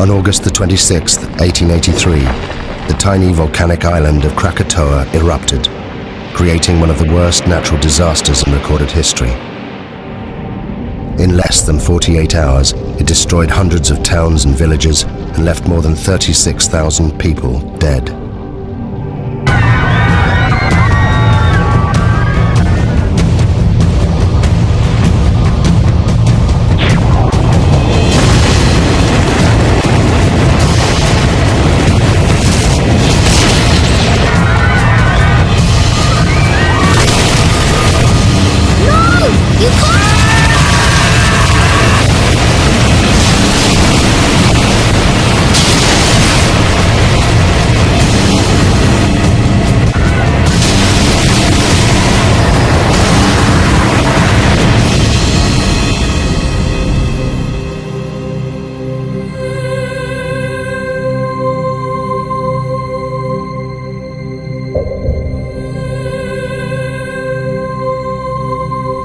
On August the 26th, 1883, the tiny volcanic island of Krakatoa erupted, creating one of the worst natural disasters in recorded history. In less than 48 hours, it destroyed hundreds of towns and villages and left more than 36,000 people dead.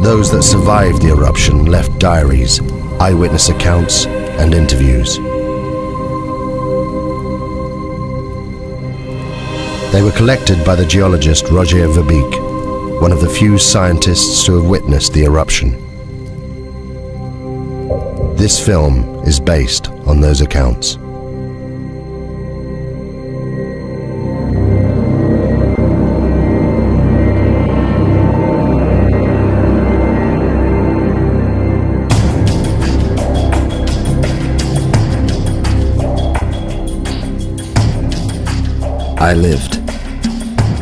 Those that survived the eruption left diaries, eyewitness accounts, and interviews. They were collected by the geologist Roger Verbeek, one of the few scientists to have witnessed the eruption. This film is based on those accounts. I lived.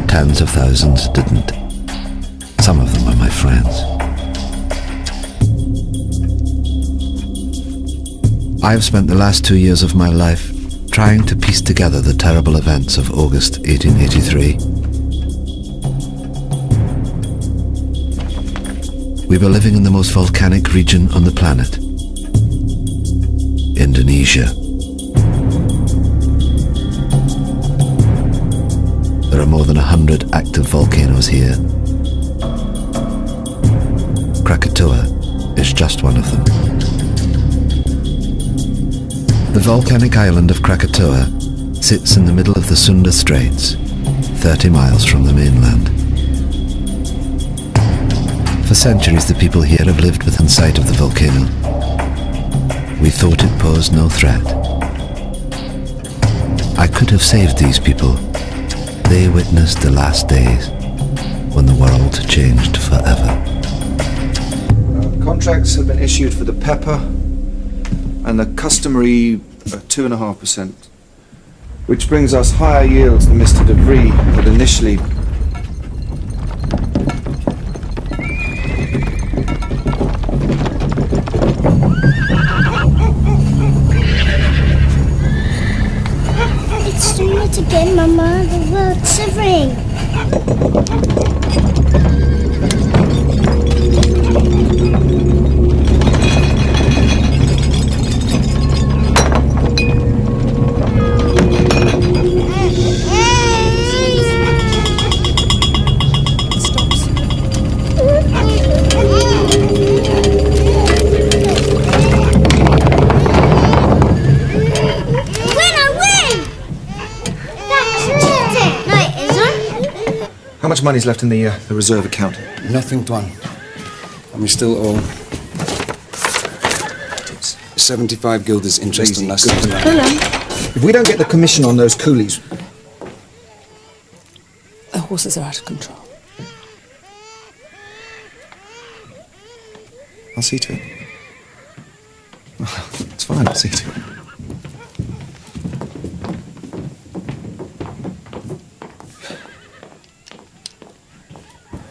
Tens of thousands didn't. Some of them were my friends. I have spent the last 2 years of my life trying to piece together the terrible events of August 1883. We were living in the most volcanic region on the planet, Indonesia. There are more than 100 active volcanoes here. Krakatoa is just one of them. The volcanic island of Krakatoa sits in the middle of the Sunda Straits, 30 miles from the mainland. For centuries, the people here have lived within sight of the volcano. We thought it posed no threat. I could have saved these people. They witnessed the last days when the world changed forever. Contracts have been issued for the pepper and the customary 2.5%, which brings us higher yields than Mr. De Vries had initially. It's doing it again, Mama. The world's shivering. How much money's left in the reserve account? Nothing, Tuan. And we still owe 75 guilders interest on last year's land. If we don't get the commission on those coolies... The horses are out of control. I'll see to it. It's fine, I'll see to it.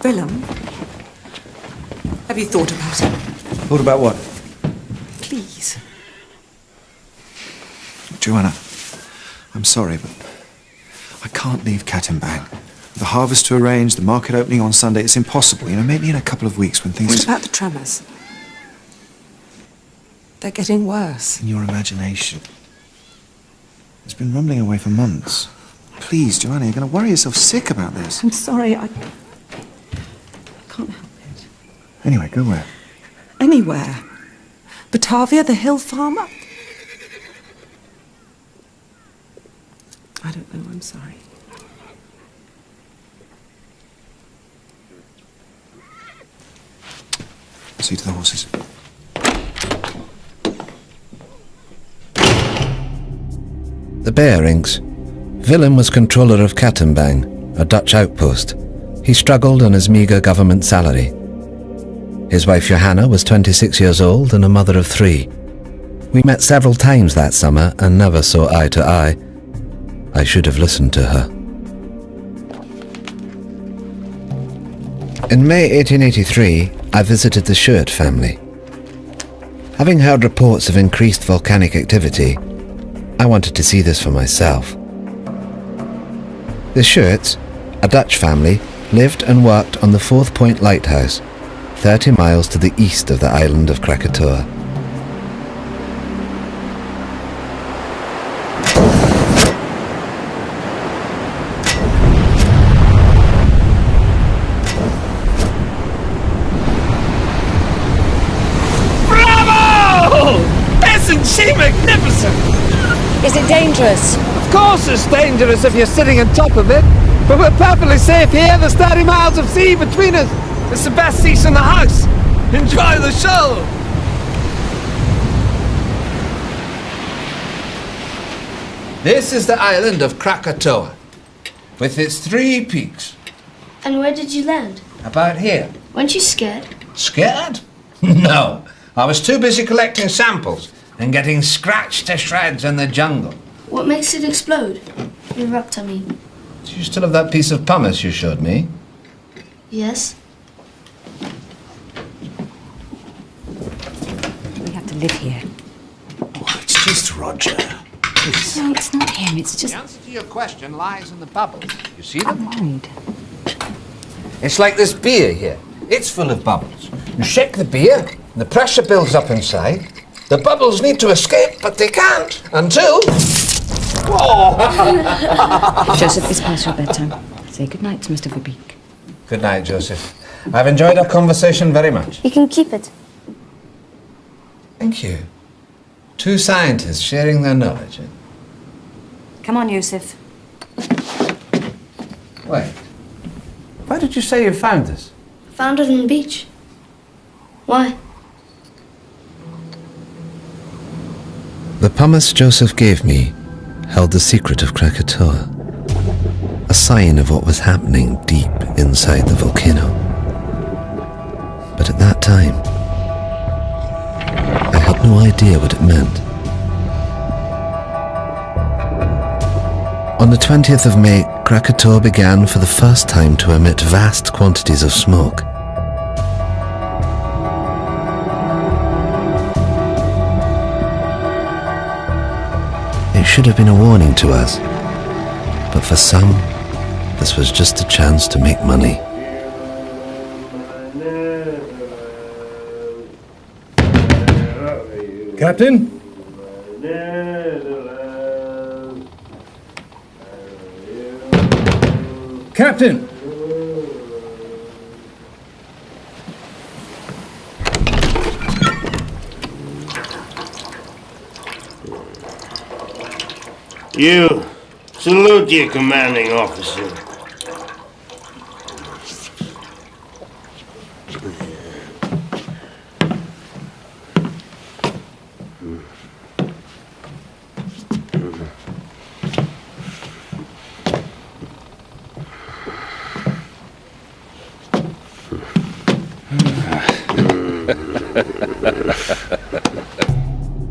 Willem, have you thought about it? Thought about what? Please. Joanna, I'm sorry, but I can't leave Cat and Bang. The harvest to arrange, the market opening on Sunday, it's impossible. You know, maybe in a couple of weeks when things... What about the tremors? They're getting worse. In your imagination. It's been rumbling away for months. Please, Joanna, you're going to worry yourself sick about this. I'm sorry, I can't help it. Anyway, go where? Anywhere. Batavia, the hill farm. don't know. I'm sorry. See to the horses. The Bearings. Willem was controller of Kattenbang, a Dutch outpost. He struggled on his meagre government salary. His wife Johanna was 26 years old and a mother of 3. We met several times that summer and never saw eye to eye. I should have listened to her. In May 1883, I visited the Schuert family. Having heard reports of increased volcanic activity, I wanted to see this for myself. The Schuerts, a Dutch family, lived and worked on the 4th Point Lighthouse, 30 miles to the east of the island of Krakatoa. Isn't she magnificent? Is it dangerous? Of course it's dangerous if you're sitting on top of it, but we're perfectly safe here. There's 30 miles of sea between us. It's the best seats in the house. Enjoy the show. This is the island of Krakatoa, with its 3 peaks. And where did you land? About here. Weren't you scared? Scared? No. I was too busy collecting samples and getting scratched to shreds in the jungle. What makes it explode? Erupt, I mean. Do you still have that piece of pumice you showed me? Yes. We have to live here. Oh, it's just Roger. No, it's not him. It's just... The answer to your question lies in the bubbles. You see I'm them? worried. It's like this beer here. It's full of bubbles. You shake the beer, and the pressure builds up inside. The bubbles need to escape, but they can't until... Oh! Joseph, it's past your bedtime. Say goodnight to Mr. Verbeek. Good night, Joseph. I've enjoyed our conversation very much. You can keep it. Thank you. 2 scientists sharing their knowledge. Come on, Yusuf. Wait. Why did you say you found this? Found it on the beach. Why? The pumice Joseph gave me held the secret of Krakatoa, a sign of what was happening deep inside the volcano. But at that time, I had no idea what it meant. On the 20th of May, Krakatoa began for the first time to emit vast quantities of smoke. It should have been a warning to us, but for some, this was just a chance to make money. Captain? Captain! You salute your commanding officer.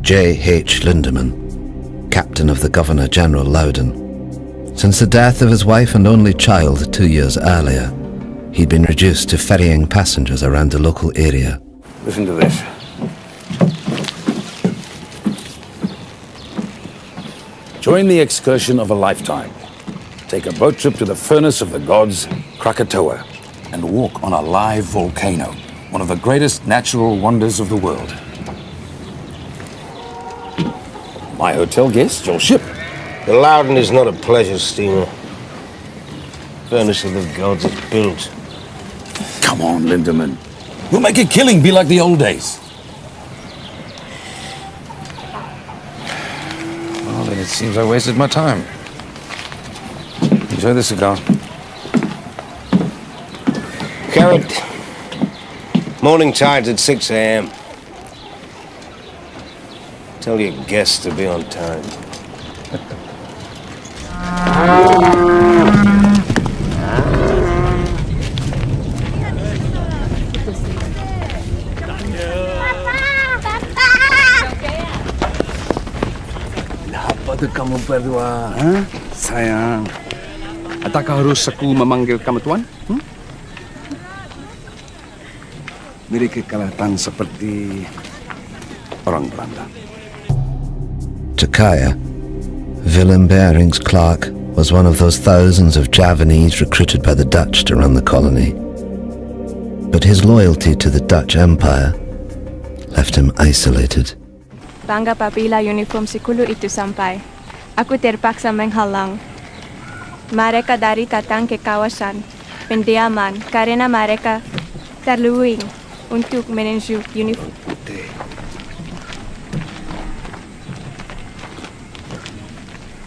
J.H. Lindemann, captain of the Governor-General Loudon. Since the death of his wife and only child 2 years earlier, he'd been reduced to ferrying passengers around the local area. Listen to this. Join the excursion of a lifetime. Take a boat trip to the furnace of the gods, Krakatoa, and walk on a live volcano, one of the greatest natural wonders of the world. My hotel guest, your ship. The Loudon is not a pleasure steamer. Furnace of the gods is built. Come on, Lindemann. We'll make a killing be like the old days. Well, then it seems I wasted my time. Enjoy the cigar. Carrot. Morning tide's at 6 a.m. Tell your guests to be on time. Kenapa tuh kamu berdua? Hah? Sayang, adakah harus aku memanggil kamu tuan? Mereka kelihatan seperti orang Belanda. To Kaya, Willem Barings Clark was one of those thousands of Javanese recruited by the Dutch to run the colony. But his loyalty to the Dutch Empire left him isolated. Bangga apabila uniform sikulu itu sampai. Aku terpaksa menghalang mereka dari datang ke kawasan pendiaman karena mereka terluing untuk menuju uniform.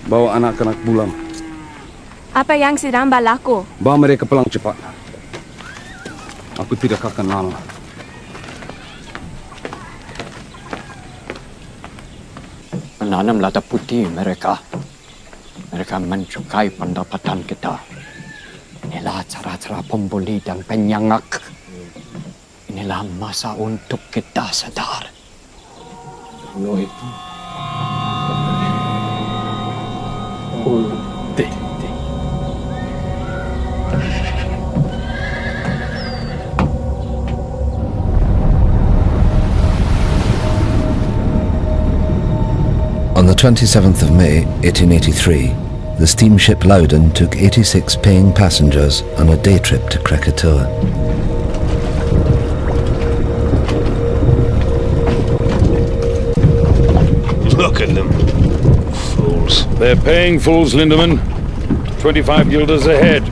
Bawa anak-anak pulang. Apa yang sedang berlaku? Bawa mereka pulang cepat. Aku tidak akan lama. Menanam lada putih mereka. Mereka mencukai pendapatan kita. Inilah cara-cara pembuli dan penyangak. Inilah masa untuk kita sadar. No itu. On the 27th of May, 1883, the steamship Loudon took 86 paying passengers on a day trip to Krakatoa. Look at them. Fools. They're paying fools, Lindemann. 25 guilders ahead.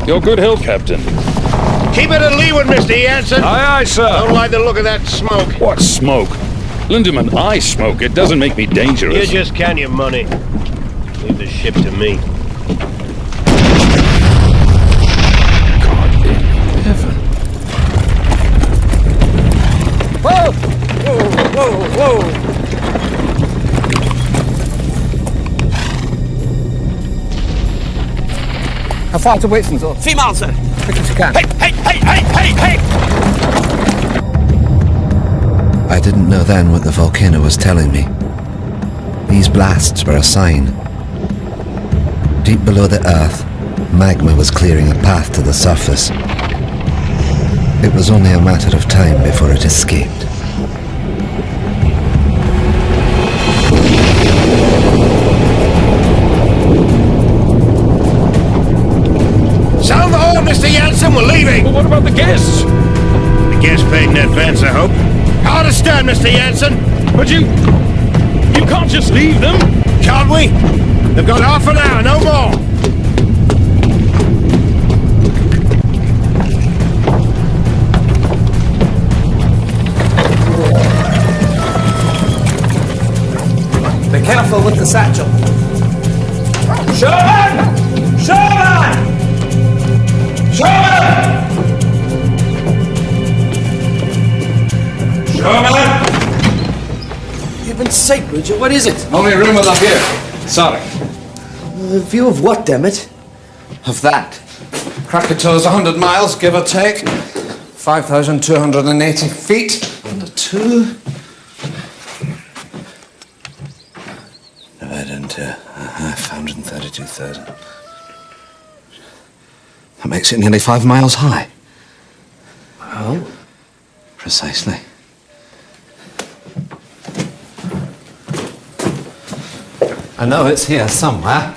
Your good health, Captain. Keep it at leeward, Mr. Jansen. Aye, aye, sir. Don't like the look of that smoke. What smoke? Lindemann, I smoke. It doesn't make me dangerous. You just count your money. Leave the ship to me. God in heaven. Whoa! Whoa, whoa, whoa! How far to Whitson, sir? 3 miles, sir. Quick as you can. Hey! I didn't know then what the volcano was telling me. These blasts were a sign. Deep below the earth, magma was clearing a path to the surface. It was only a matter of time before it escaped. Sound the horn, Mr. Jansen, we're leaving! But what about the guests? The guests paid in advance, I hope. I understand, Mr. Jansen. But you can't just leave them. Can't we? They've got half an hour, no more. Be careful with the satchel. Sherman! Heaven's sake, Bridget, what is it? Only room up here. Sorry. A view of what, damn it? Of that. Krakatoa's 100 miles, give or take. 5,280 feet. Under 2. Divided into 532,000. That makes it nearly 5 miles high. Well? Precisely. I know it's here somewhere.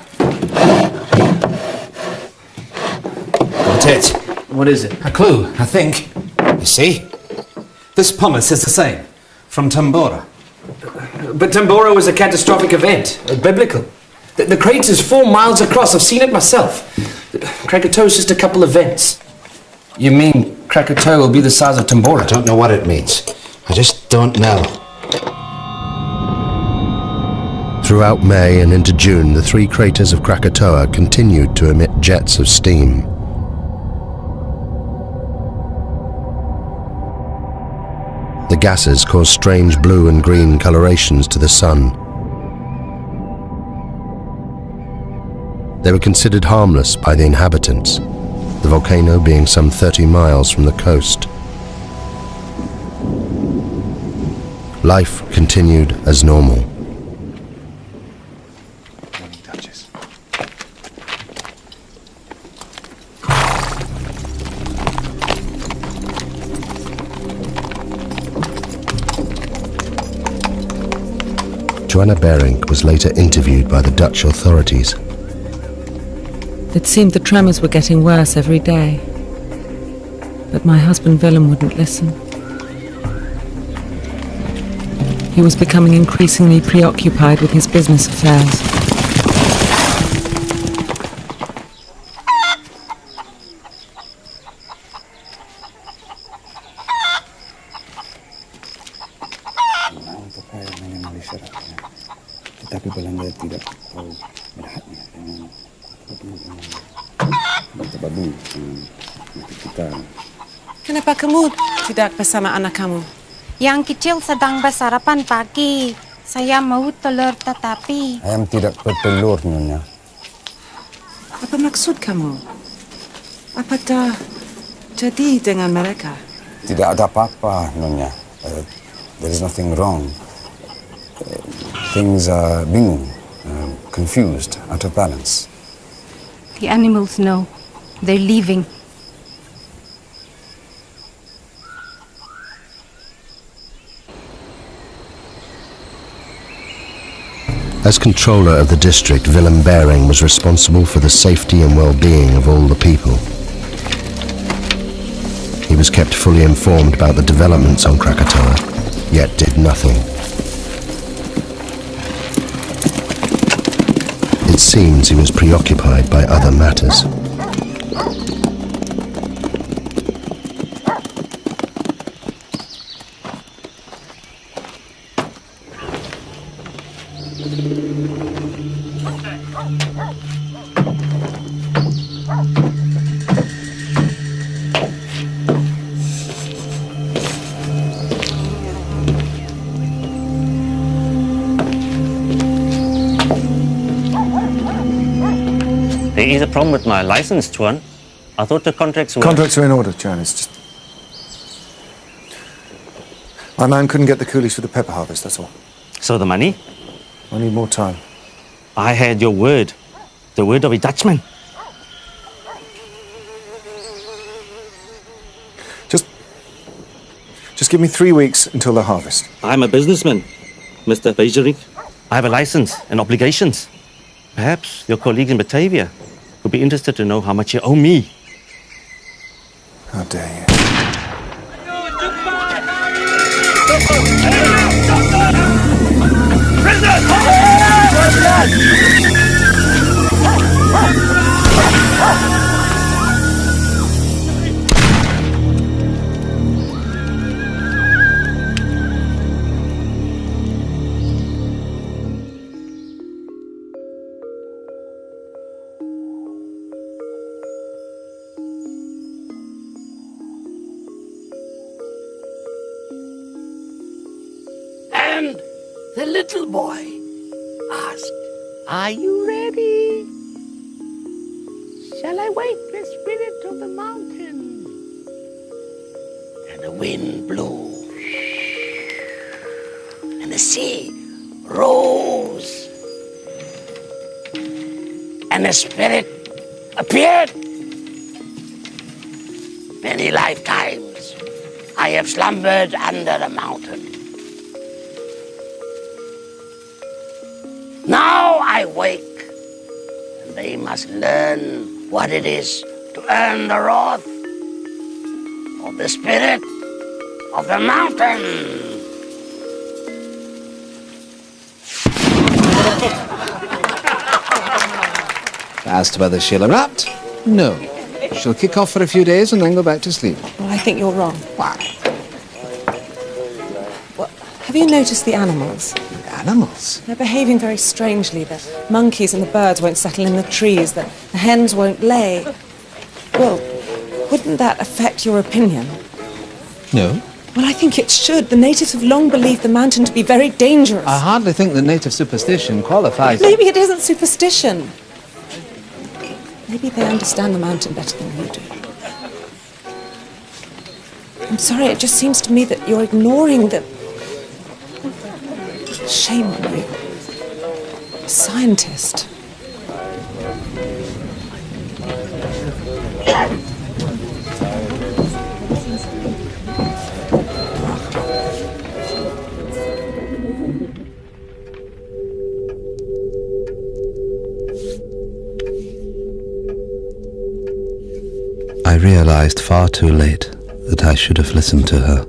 Got it. What is it? A clue, I think. You see? This pumice is the same. From Tambora. But Tambora was a catastrophic event, biblical. The crater is 4 miles across. I've seen it myself. Krakatoa is just a couple of vents. You mean Krakatoa will be the size of Tambora? I don't know what it means. I just don't know. Throughout May and into June, the three craters of Krakatoa continued to emit jets of steam. The gases caused strange blue and green colorations to the sun. They were considered harmless by the inhabitants, the volcano being some 30 miles from the coast. Life continued as normal. Joanna Berink was later interviewed by the Dutch authorities. It seemed the tremors were getting worse every day. But my husband Willem wouldn't listen. He was becoming increasingly preoccupied with his business affairs. Tetapi pelanggan tidak tahu melihatnya dengan babu kita. Kenapa kamu tidak bersama anak kamu? Yang kecil sedang bersarapan pagi. Saya mau telur tetapi... Ayam tidak bertelur, Nyonya. Apa maksud kamu? Apa dah jadi dengan mereka? Tidak ada apa-apa, Nyonya. There is nothing wrong. Things are being confused, out of balance. The animals know. They're leaving. As controller of the district, Willem Bering was responsible for the safety and well-being of all the people. He was kept fully informed about the developments on Krakatoa, yet did nothing. It seems he was preoccupied by other matters. There is a problem with my license, Tuan. I thought the contracts were... Contracts are in order, Jan. It's just... My man couldn't get the coolies for the pepper harvest, that's all. So the money? I need more time. I had your word. The word of a Dutchman. Just give me 3 weeks until the harvest. I'm a businessman, Mr. Bejerik. I have a license and obligations. Perhaps your colleagues in Batavia would be interested to know how much you owe me. How dare you? And the little boy asked, "Are you ready? Shall I wake the spirit of the mountain?" And the wind blew, and the sea rose, and the spirit appeared. Many lifetimes I have slumbered under the mountain. Now I wake, and they must learn what it is to earn the wrath of the spirit of the mountain. As to whether she'll erupt, no. She'll kick off for a few days and then go back to sleep. Well, I think you're wrong. Why? Well, have you noticed the animals? animals? They're behaving very strangely. The monkeys and the birds won't settle in the trees. The hens won't lay. Well, wouldn't that affect your opinion? No. Well, I think it should. The natives have long believed the mountain to be very dangerous. I hardly think that native superstition qualifies. Maybe it isn't superstition. Maybe they understand the mountain better than you do. I'm sorry, it just seems to me that you're ignoring the... Shame on you. A scientist. I realized far too late that I should have listened to her.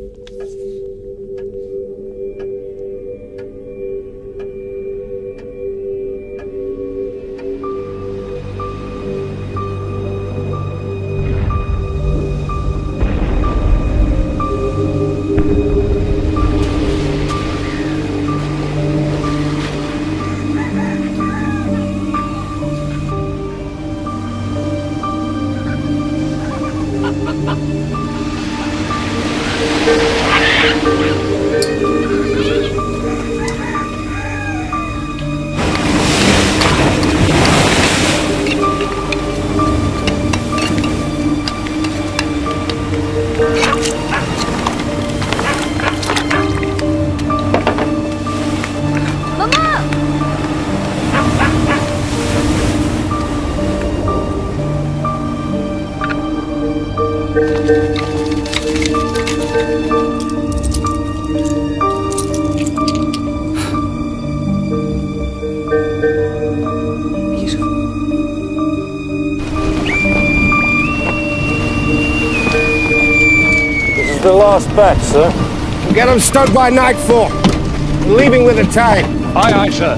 The last batch, sir. We'll get them stowed by nightfall. We're leaving with the tide. Aye, aye, sir.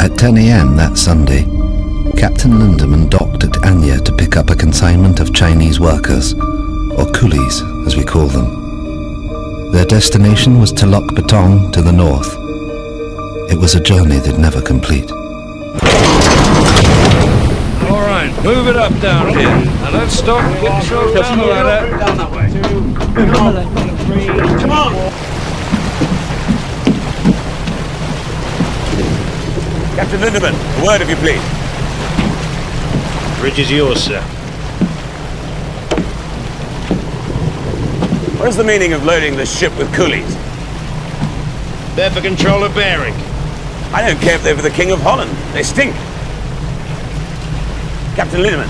At 10 a.m. that Sunday, Captain Lindemann docked at Anya to pick up a consignment of Chinese workers, or coolies as we call them. Their destination was Telok Betong to the north. It was a journey they'd never complete. All right, move it up down here. Now let's stop and get yourself down the ladder. Down that way. Come on. Captain Lindemann, a word if you please. Bridge is yours, sir. What is the meaning of loading the ship with coolies? They're for control of bearing. I don't care if they're for the King of Holland. They stink. Captain Lindemann,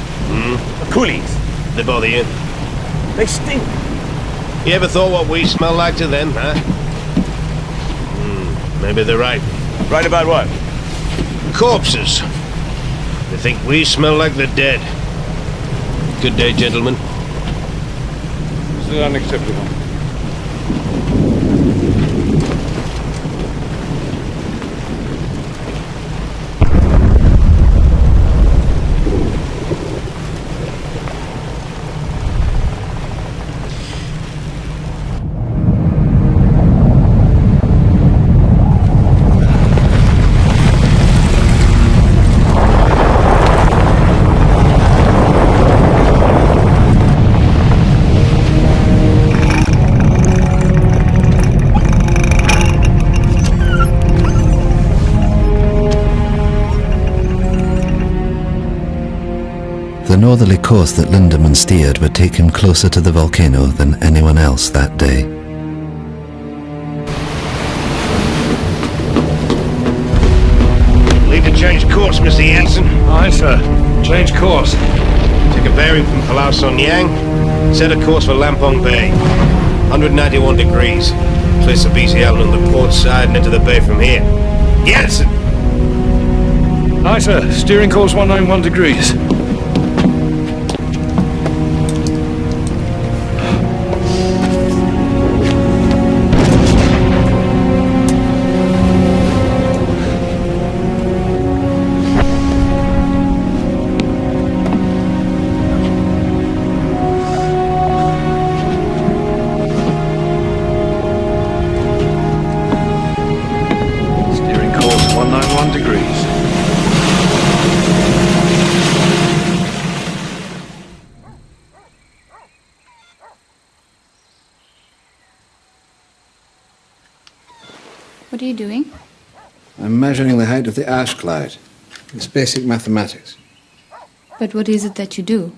the coolies. They bother you? They stink. You ever thought what we smell like to them, huh? Maybe they're right. Right about what? Corpses. They think we smell like the dead. Good day, gentlemen. This is unacceptable. The northerly course that Lindemann steered would take him closer to the volcano than anyone else that day. Leave to change course, Mr. Jansen. Aye, sir. Change course. Take a bearing from Palau Son Yang. Set a course for Lampong Bay. 191 degrees. Place the BC Island on the port side and enter the bay from here. Jansen! Aye, sir. Steering course 191 degrees. What are you doing? I'm measuring the height of the ash cloud. It's basic mathematics. But what is it that you do?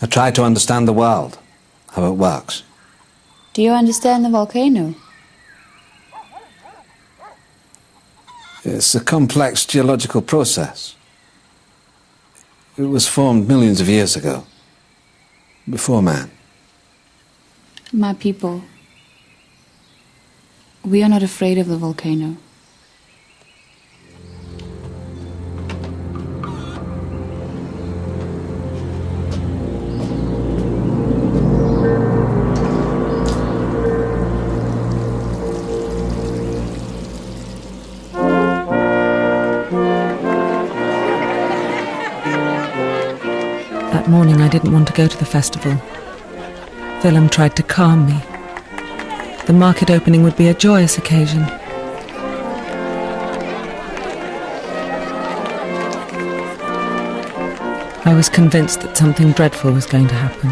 I try to understand the world, how it works. Do you understand the volcano? It's a complex geological process. It was formed millions of years ago, before man. My people, we are not afraid of the volcano. That morning I didn't want to go to the festival. Willem tried to calm me. The market opening would be a joyous occasion. I was convinced that something dreadful was going to happen.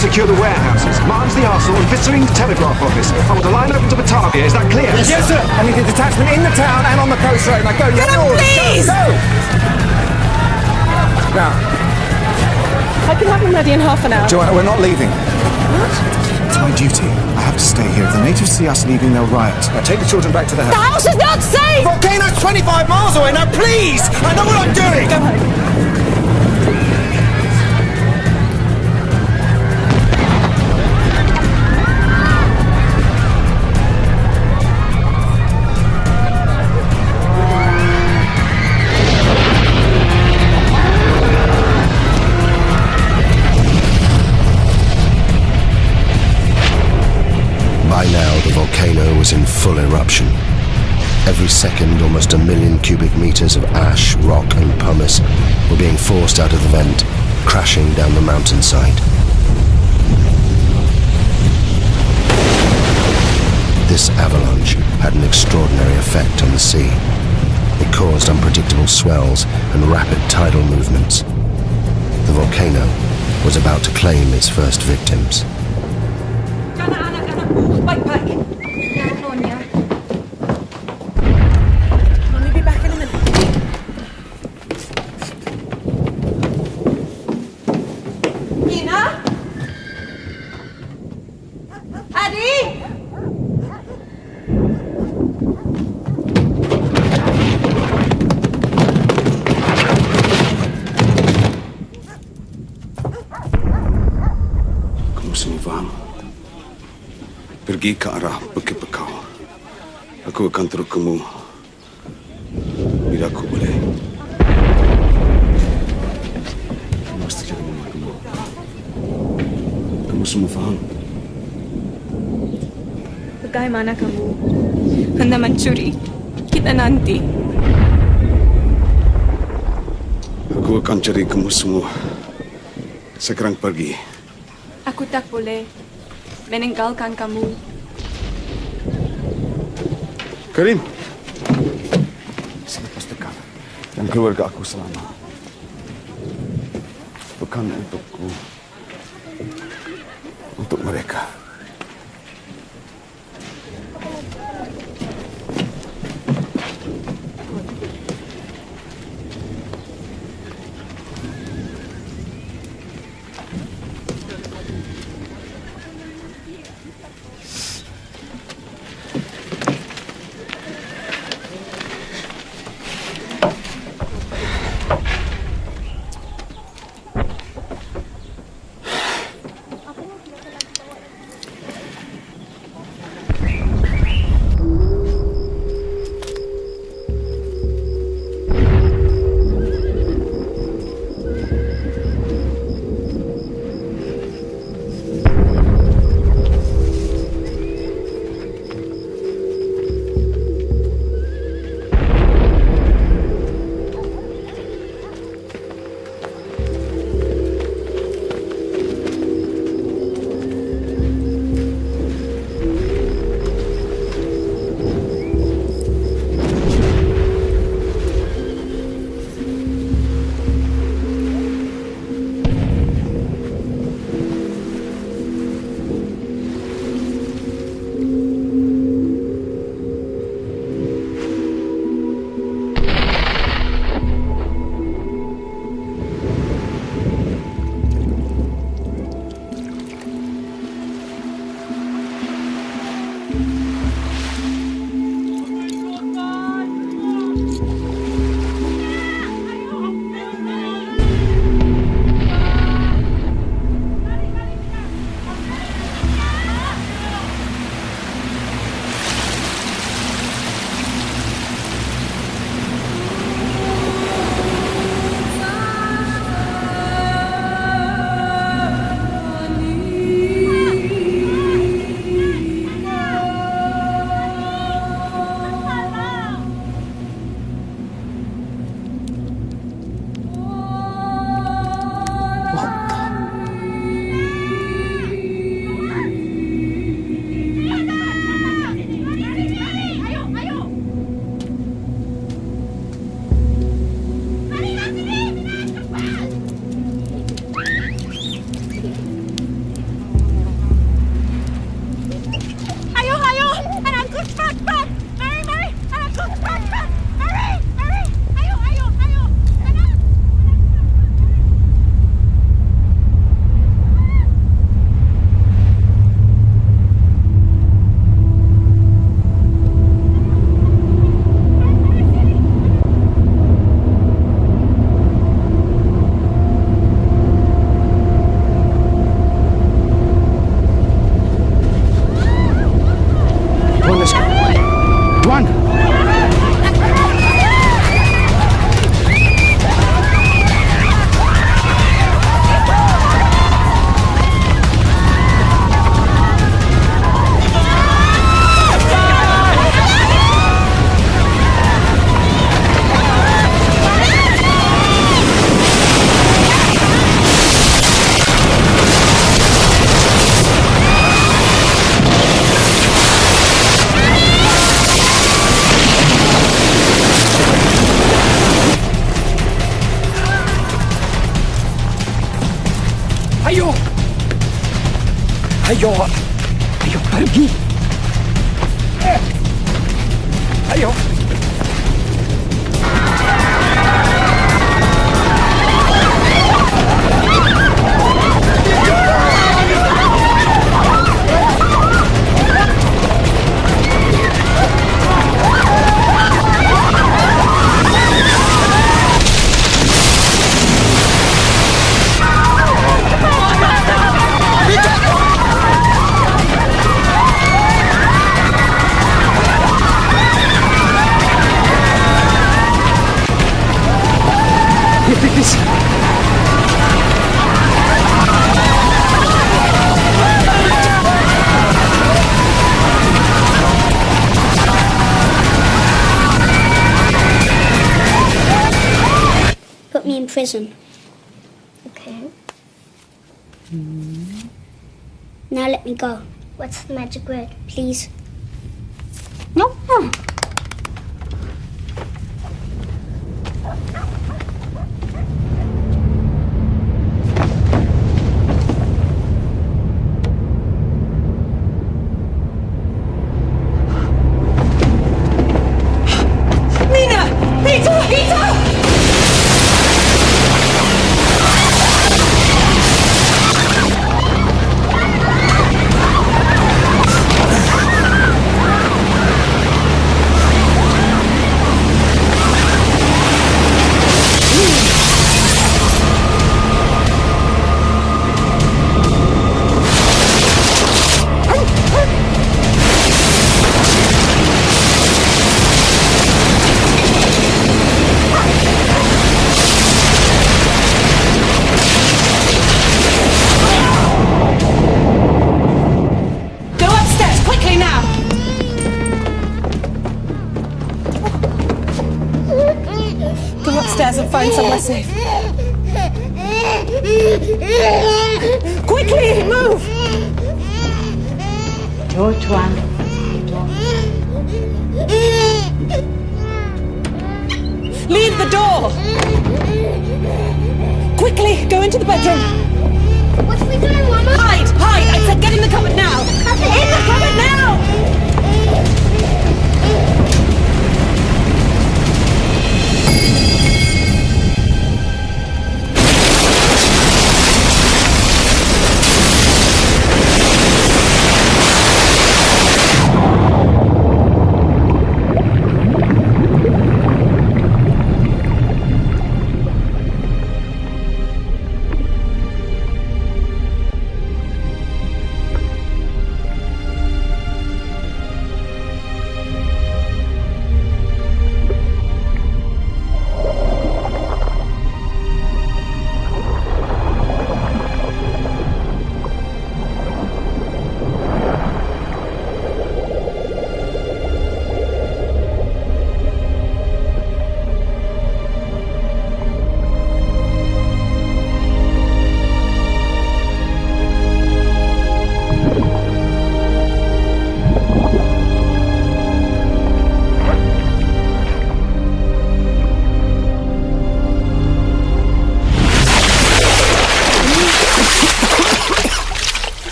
Secure the warehouses, Martin's the Arsenal, and Vittering the telegraph office. I want a line open to Batavia, is that clear? Yes, sir. I need a detachment in the town and on the coast road. Now go, you have orders. Please! Go! Now, I can have them ready in half an hour. Joanna, we're not leaving. What? It's my duty. I have to stay here. If the natives see us leaving, they'll riot. Now take the children back to the house. The house is not safe! Volcano's 25 miles away. Now, please! I know what I'm doing! Go home. By now, the volcano was in full eruption. Every second, almost 1 million cubic meters of ash, rock and pumice were being forced out of the vent, crashing down the mountainside. This avalanche had an extraordinary effect on the sea. It caused unpredictable swells and rapid tidal movements. The volcano was about to claim its first victims. Baik-baik. Ya, Nonya. Mommy be back in a minute. Ina? Adi? Kamu semua faham? Pergi ke arah Bukit Bekau. Aku akan turut kamu bila aku boleh. Kamu mesti jaga mama kamu. Kamu semua faham? Bagaimana kamu hendak mencuri kita nanti? Aku akan cari kamu semua. Sekarang pergi. Aku tak boleh meninggalkan kamu. Karim. Selepas dekat dan keluarga aku selamat. Bukan untukku. Untuk mereka. Ayo! Ayo, pergi! Ayo! Please. Put me in prison. Okay. Now let me go. What's the magic word, please? No. And find somewhere safe. Quickly, move! Door, Tuan. Leave the door! Quickly, go into the bedroom. What are we doing, Mama? Hide! Hide! I said get in the cupboard now! In the cupboard now!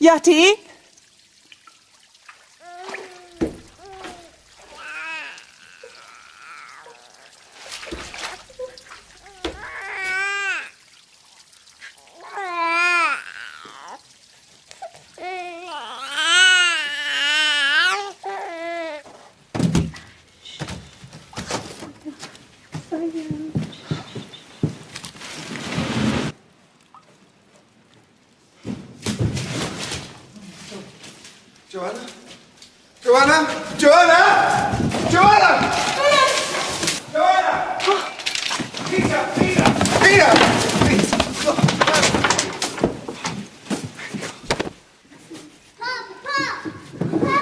Yati? Joanna? Joanna? Joanna? Joanna! Joanna! Peter! Peter! Peter!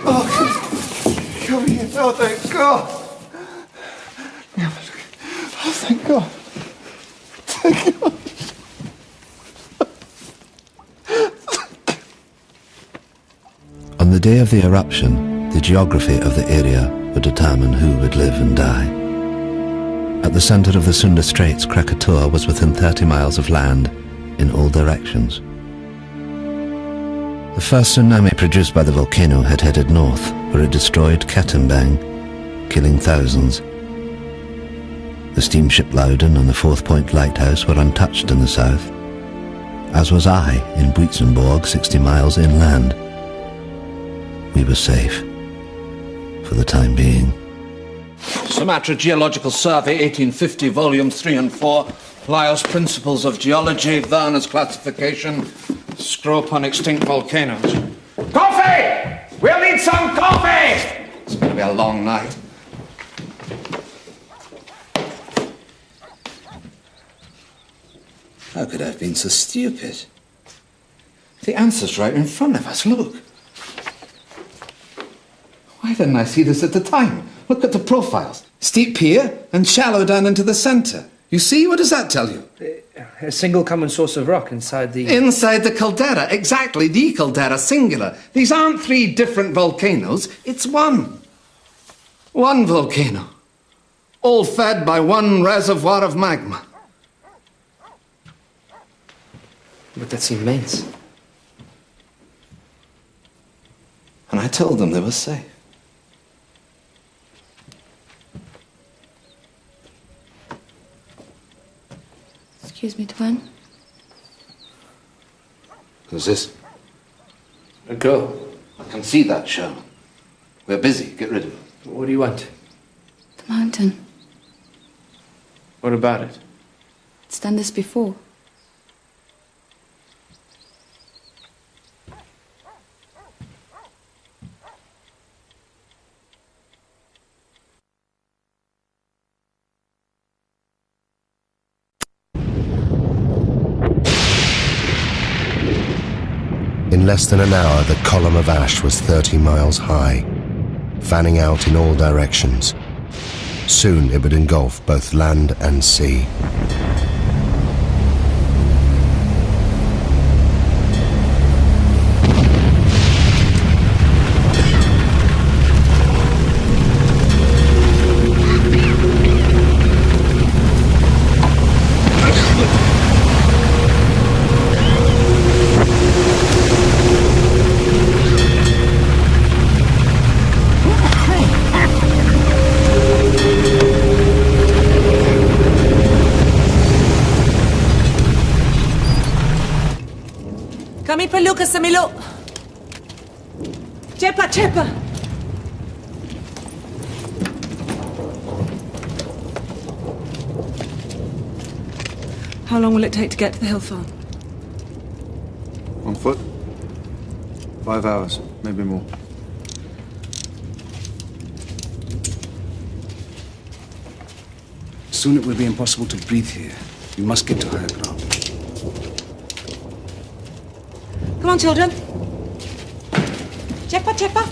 Oh, come here. Oh, thank God. Oh, thank God. Thank God. the day of the eruption, the geography of the area would determine who would live and die. At the center of the Sunda Straits, Krakatoa was within 30 miles of land in all directions. The first tsunami produced by the volcano had headed north, where it destroyed Katimbang, killing thousands. The steamship Loudon and the Fourth Point Lighthouse were untouched in the south, as was I in Buitzenborg, 60 miles inland. We were safe, for the time being. Sumatra Geological Survey, 1850, volumes 3 and 4. Lyell's Principles of Geology, Werner's Classification, Scrope on Extinct Volcanoes. Coffee! We'll need some coffee! It's going to be a long night. How could I have been so stupid? The answer's right in front of us, look. Why didn't I see this at the time? Look at the profiles. Steep here and shallow down into the centre. You see? What does that tell you? A single common source of rock inside the... Inside the caldera, exactly, the caldera, singular. These aren't 3 different volcanoes, it's one. One volcano. All fed by one reservoir of magma. But that's immense. And I told them they were safe. Excuse me, Tuan. Who's this? A girl. I can see that, Sherman. We're busy. Get rid of it. What do you want? The mountain. What about it? It's done this before. In less than an hour, the column of ash was 30 miles high, fanning out in all directions. Soon it would engulf both land and sea. Kami perlu ke Semiluk. Cepat, cepat. How long will it take to get to the hill farm? On foot? 5 hours, maybe more. Soon it will be impossible to breathe here. We must get to higher ground. Come on, children. Cepat, cepat.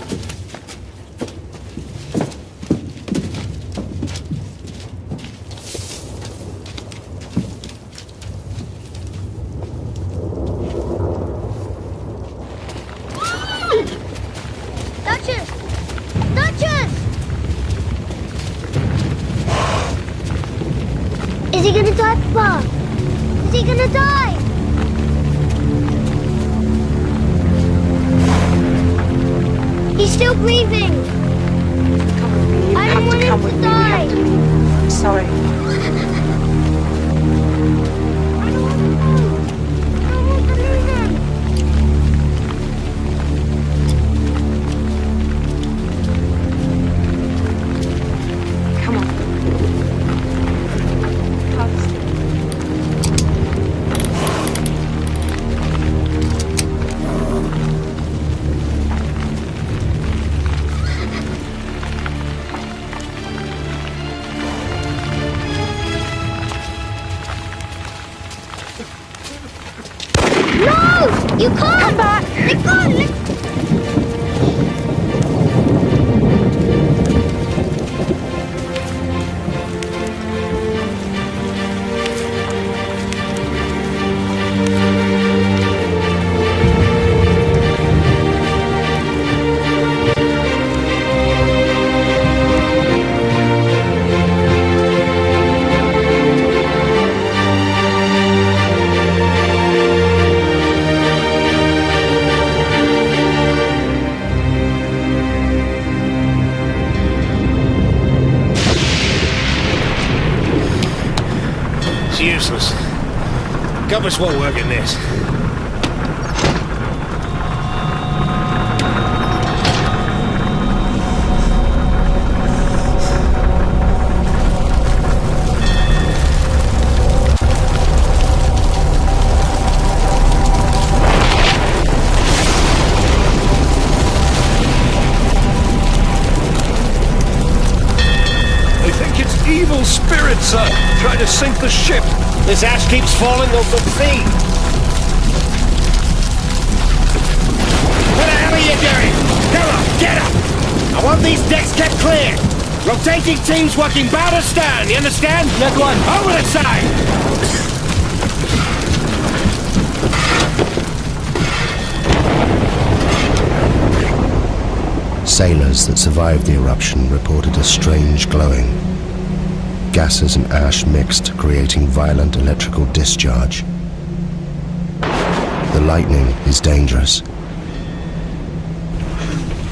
Duchess! Duchess! Is he gonna die, Papa? Is he gonna die? He's still breathing. Come with me. You I have don't to want come him with to me. die. I'm sorry. Come on. No! You can't! Come back! Let go! It's useless. Compass won't work in this. Evil spirits, sir, trying to sink the ship. This ash keeps falling over the sea. What the hell are you doing? Come on, get up! I want these decks kept clear. Rotating teams working bow to stern, you understand? Yes, one. Over the side! Sailors that survived the eruption reported a strange glowing. Gases and ash mixed, creating violent electrical discharge. The lightning is dangerous,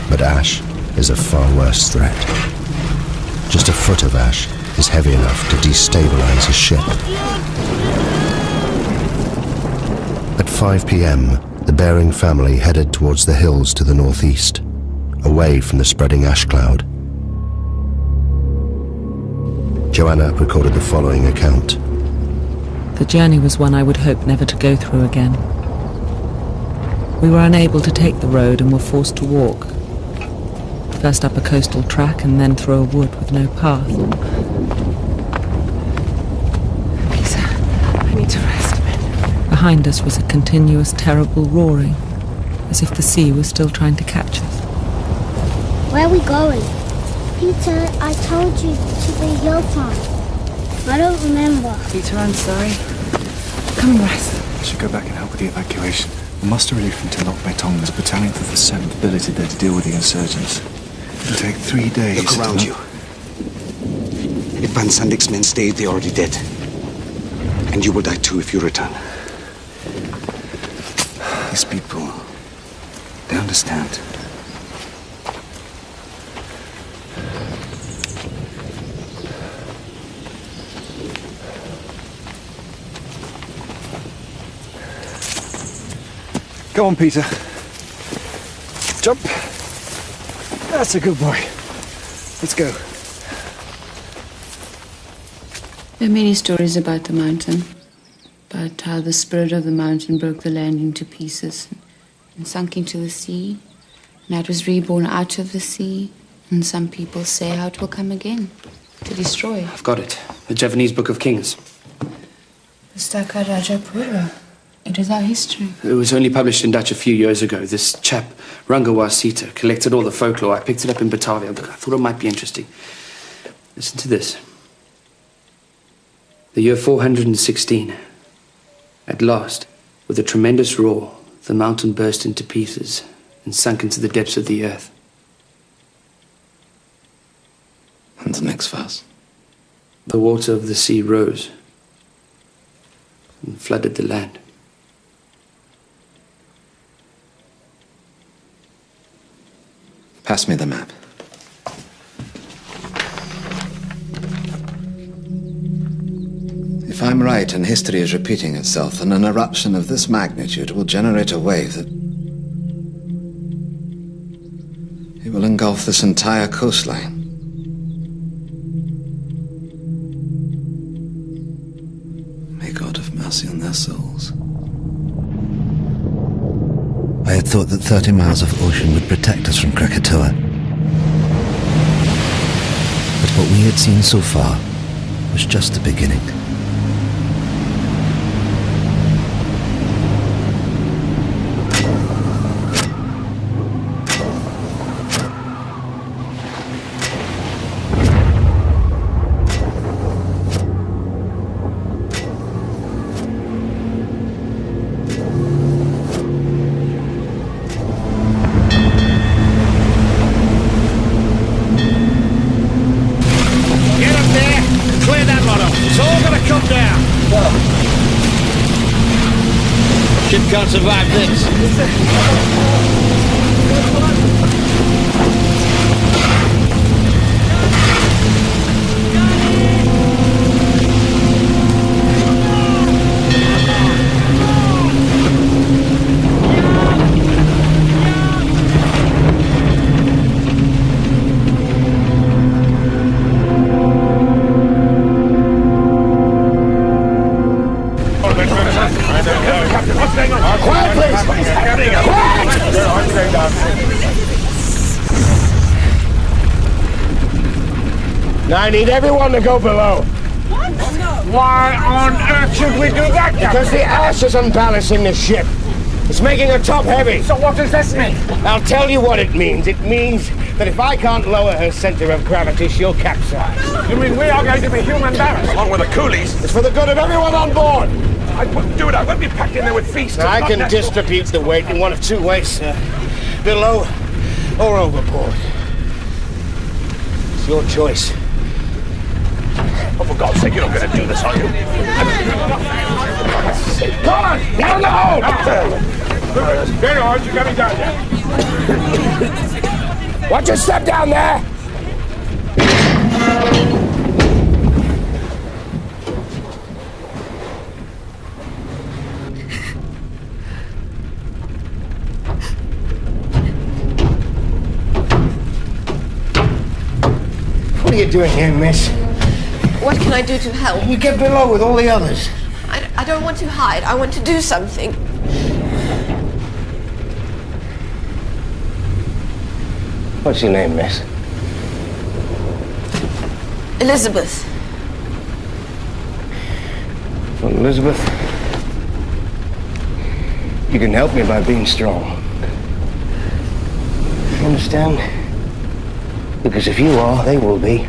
but ash is a far worse threat. Just a foot of ash is heavy enough to destabilize a ship. At 5 p.m., the Bering family headed towards the hills to the northeast, away from the spreading ash cloud. Joanna recorded the following account. The journey was one I would hope never to go through again. We were unable to take the road and were forced to walk. First up a coastal track and then through a wood with no path. Lisa, I need to rest a bit. Behind us was a continuous, terrible roaring, as if the sea was still trying to catch us. Where are we going? Peter, I told you to the hill farm. I don't remember. Peter, I'm sorry. Come and rest. I should go back and help with the evacuation. The muster relief from Telok Betong is a battalion for the 7th billeted there to deal with the insurgents. It'll take 3 days. Look around you. If Van Sandik's men stay, they're already dead. And you will die too if you return. These people, they understand. Go on, Peter. Jump. That's a good boy. Let's go. There are many stories about the mountain, about how the spirit of the mountain broke the land into pieces and sunk into the sea, and how it was reborn out of the sea, and some people say how it will come again, to destroy. I've got it. The Javanese Book of Kings. The Staka Rajapura. It is our history. It was only published in Dutch a few years ago. This chap, Rangawa Sita, collected all the folklore. I picked it up in Batavia, but I thought it might be interesting. Listen to this. The year 416. At last, with a tremendous roar, the mountain burst into pieces and sunk into the depths of the earth. And the next verse. The water of the sea rose and flooded the land. Pass me the map. If I'm right and history is repeating itself, then an eruption of this magnitude will generate a wave that... it will engulf this entire coastline. May God have mercy on their souls. I had thought that 30 miles of ocean would protect us from Krakatoa. But what we had seen so far was just the beginning. Can't survive this. Now I need everyone to go below. What? Why on earth should we do that? Because the ash is unbalancing the ship. It's making her top heavy. So what does this mean? I'll tell you what it means. It means that if I can't lower her center of gravity, she'll capsize. You mean we are going to be human barrels? Along with the coolies. It's for the good of everyone on board. I wouldn't do it. I won't be packed in there with feasts. Now, I can distribute the weight in one of two ways, sir. Below or overboard. It's your choice. Oh, for God's sake, you're not going to do this, are you? Come on! Down the hole! Very hard. You're coming down there. Watch your step down there! What are you doing here, miss? What can I do to help? You get below with all the others. I don't want to hide. I want to do something. What's your name, miss? Elizabeth. Well, Elizabeth, you can help me by being strong. You understand? Because if you are, they will be.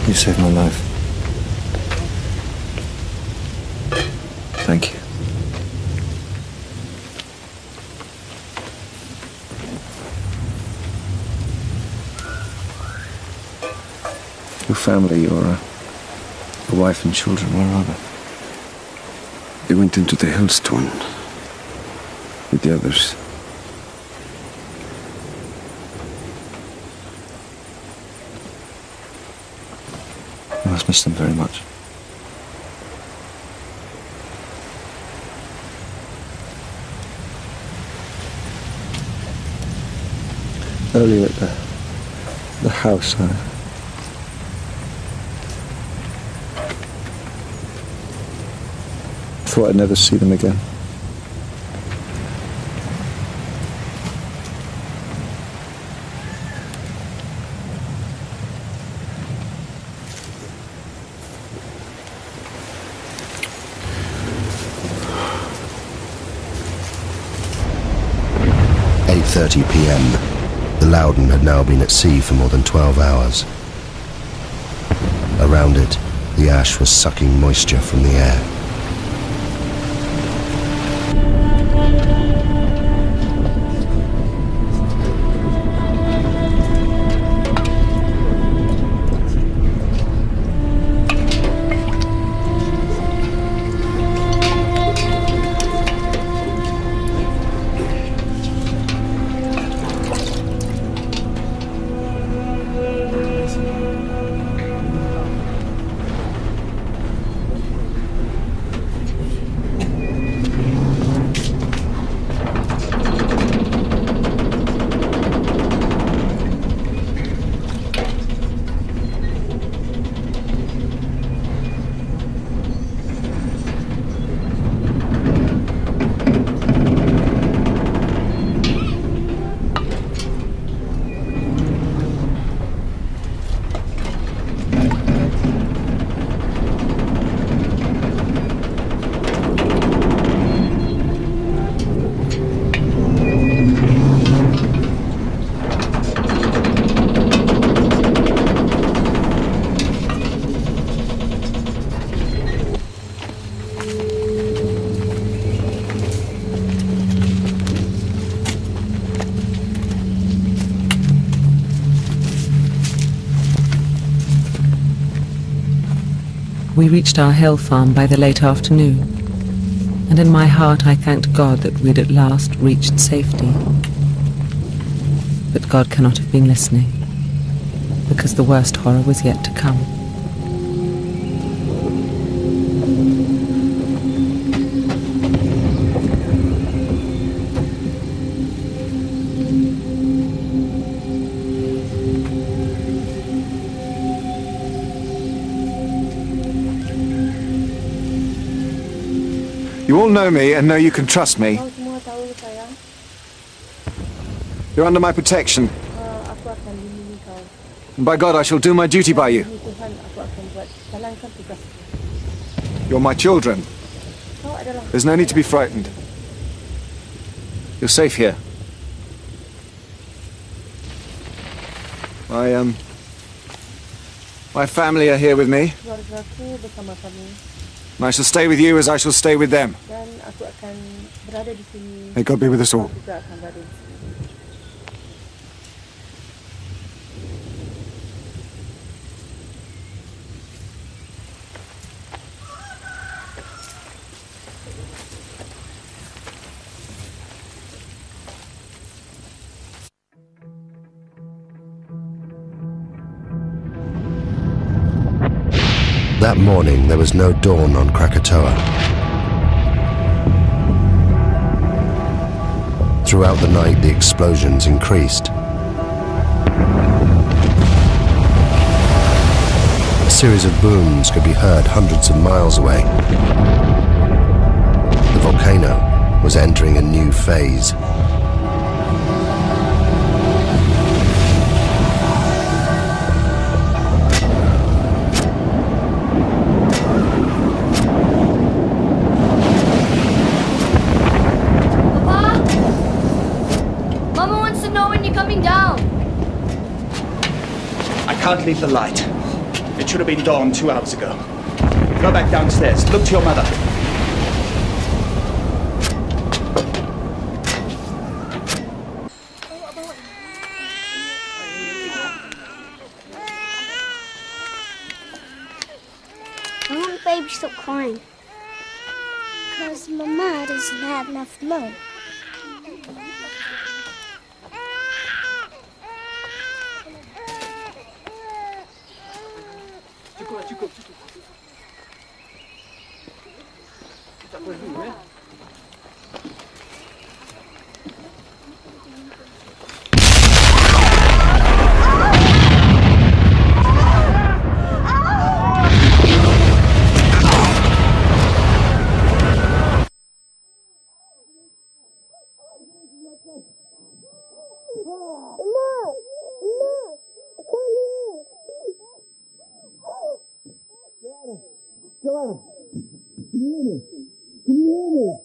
You saved my life. Thank you. Your family, your wife and children, where are they? They went into the hailstone with the others. You must miss them very much. Earlier at the house, I thought I'd never see them again. At 8:30 p.m. The Loudon had now been at sea for more than 12 hours. Around it, the ash was sucking moisture from the air. We reached our hill farm by the late afternoon, and in my heart I thanked God that we'd at last reached safety. But God cannot have been listening, because the worst horror was yet to come. You all know me and know you can trust me. You're under my protection. And by God, I shall do my duty by you. You're my children. There's no need to be frightened. You're safe here. My family are here with me. And I shall stay with you as I shall stay with them. May God be with us all. That morning, there was no dawn on Krakatoa. Throughout the night, the explosions increased. A series of booms could be heard hundreds of miles away. The volcano was entering a new phase. I can't leave the light. It should have been dawn 2 hours ago. Go back downstairs. Look to your mother. I want baby to stop crying. Because Mama doesn't have enough milk. Joanna, can you hear me? Can you hear me?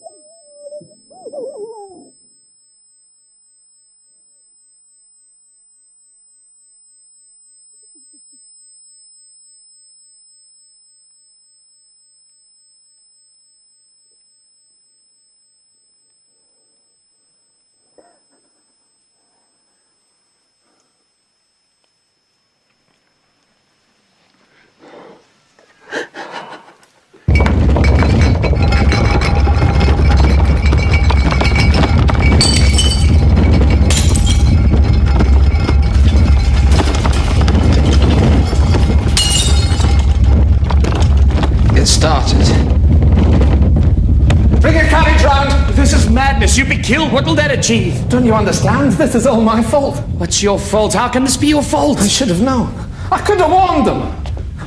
You'd be killed. What will that achieve? Don't you understand? This is all my fault. What's your fault? How can this be your fault? I should have known. I could have warned them.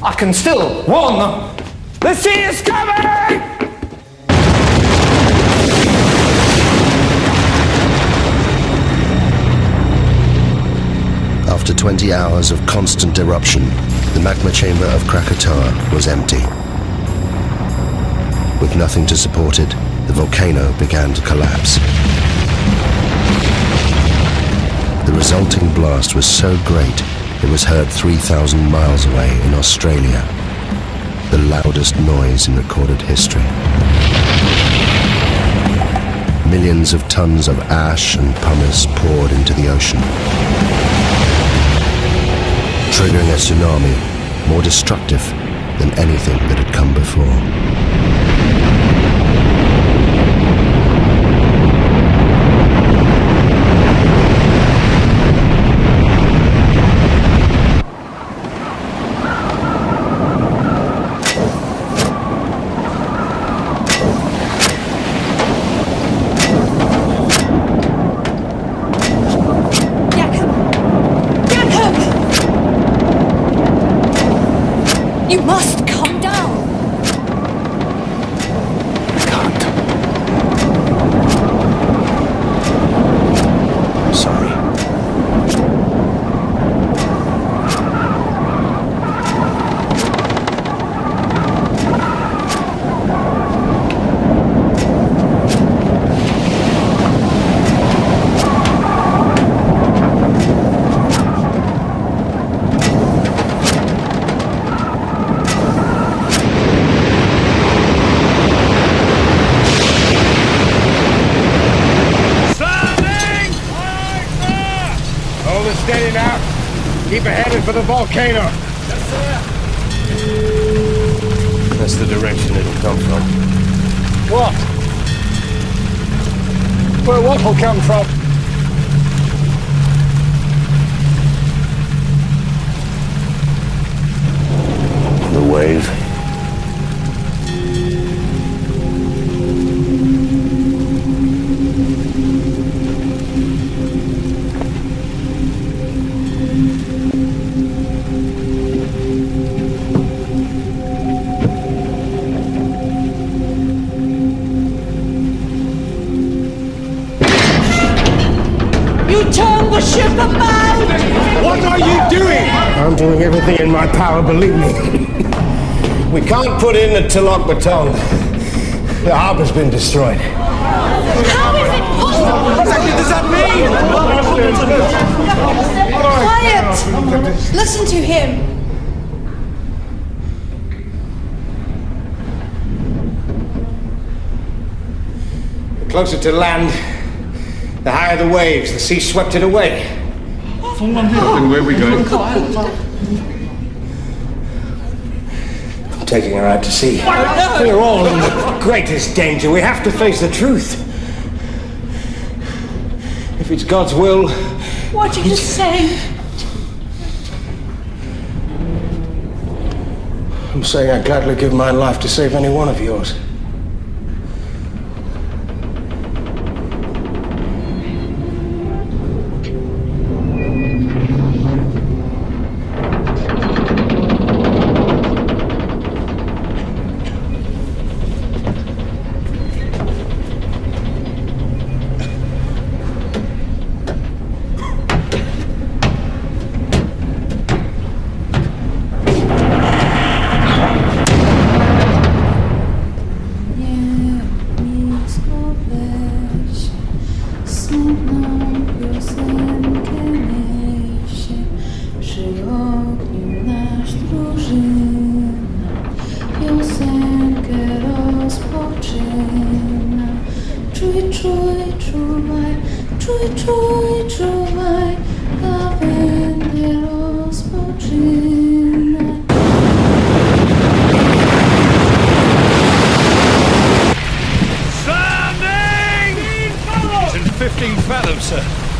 I can still warn them. The sea is coming! After 20 hours of constant eruption, the magma chamber of Krakatoa was empty. With nothing to support it, the volcano began to collapse. The resulting blast was so great, it was heard 3,000 miles away in Australia, the loudest noise in recorded history. Millions of tons of ash and pumice poured into the ocean, triggering a tsunami more destructive than anything that had come before. You must calm down. I can't. I'm sorry. Steady now. Keep it headed for the volcano. Yes, sir. That's the direction it'll come from. What? Where what will come from? The wave. Turn the ship about! What are you doing? I'm doing everything in my power, believe me. We can't put in the Tilok Baton. The harbor's been destroyed. How is it possible? What exactly does that mean? Quiet! Listen to him. The closer to land, the higher the waves. The sea swept it away. Then where are we going? I'm taking her out to sea. We're all in the greatest danger. We have to face the truth. If it's God's will... What are you saying? I'm saying I'd gladly give my life to save any one of yours.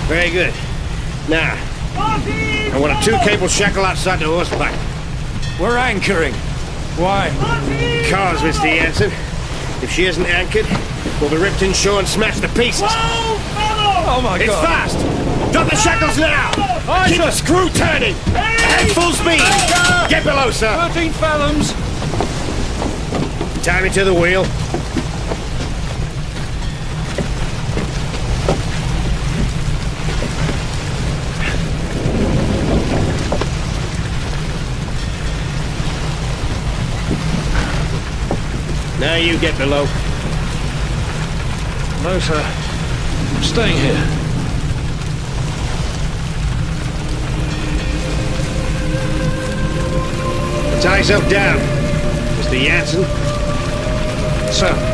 Very good. Now, I want a 2-cable shackle outside the horseback. We're anchoring. Why? Because, Mr. Jansen, if she isn't anchored, we'll be ripped inshore and smashed to pieces. Oh my God! It's fast! Drop the shackles now! Keep the screw turning! At full speed! Get below, sir! 13 fathoms! Tie me to the wheel. Now you get below. No, sir. I'm staying here. Tie yourself down, Mr. Jansen. Sir.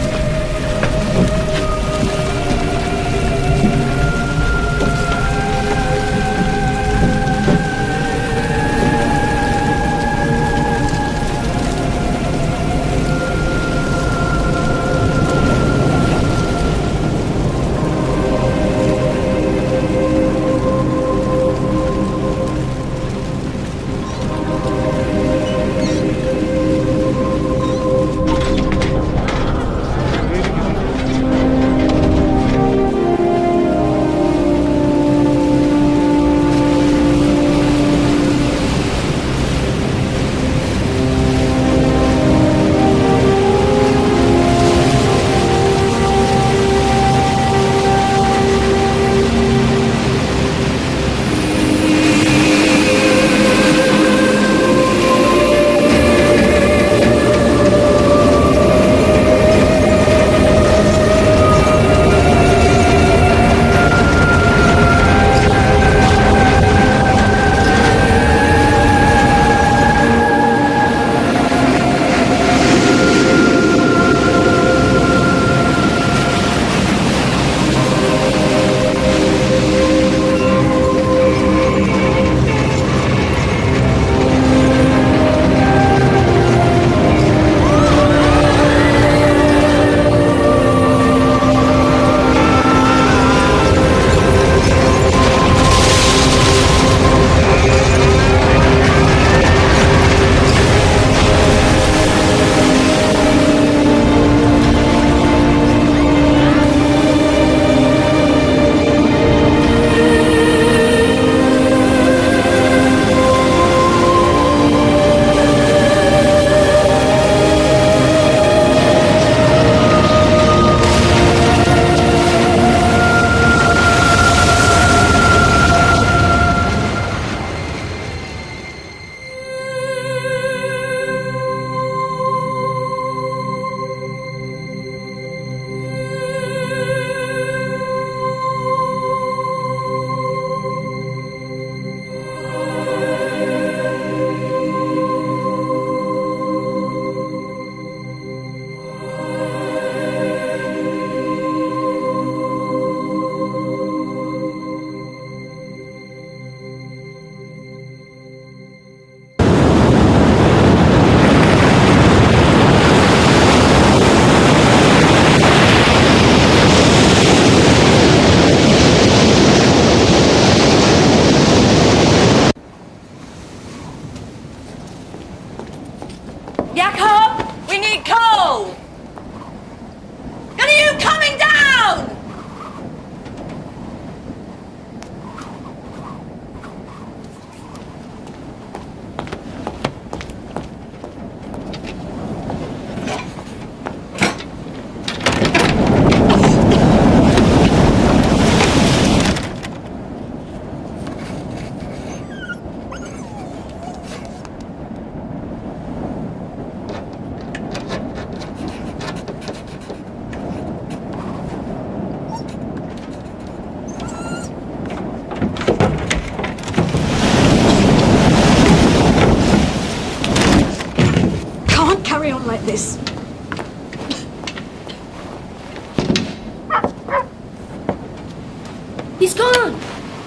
He's gone!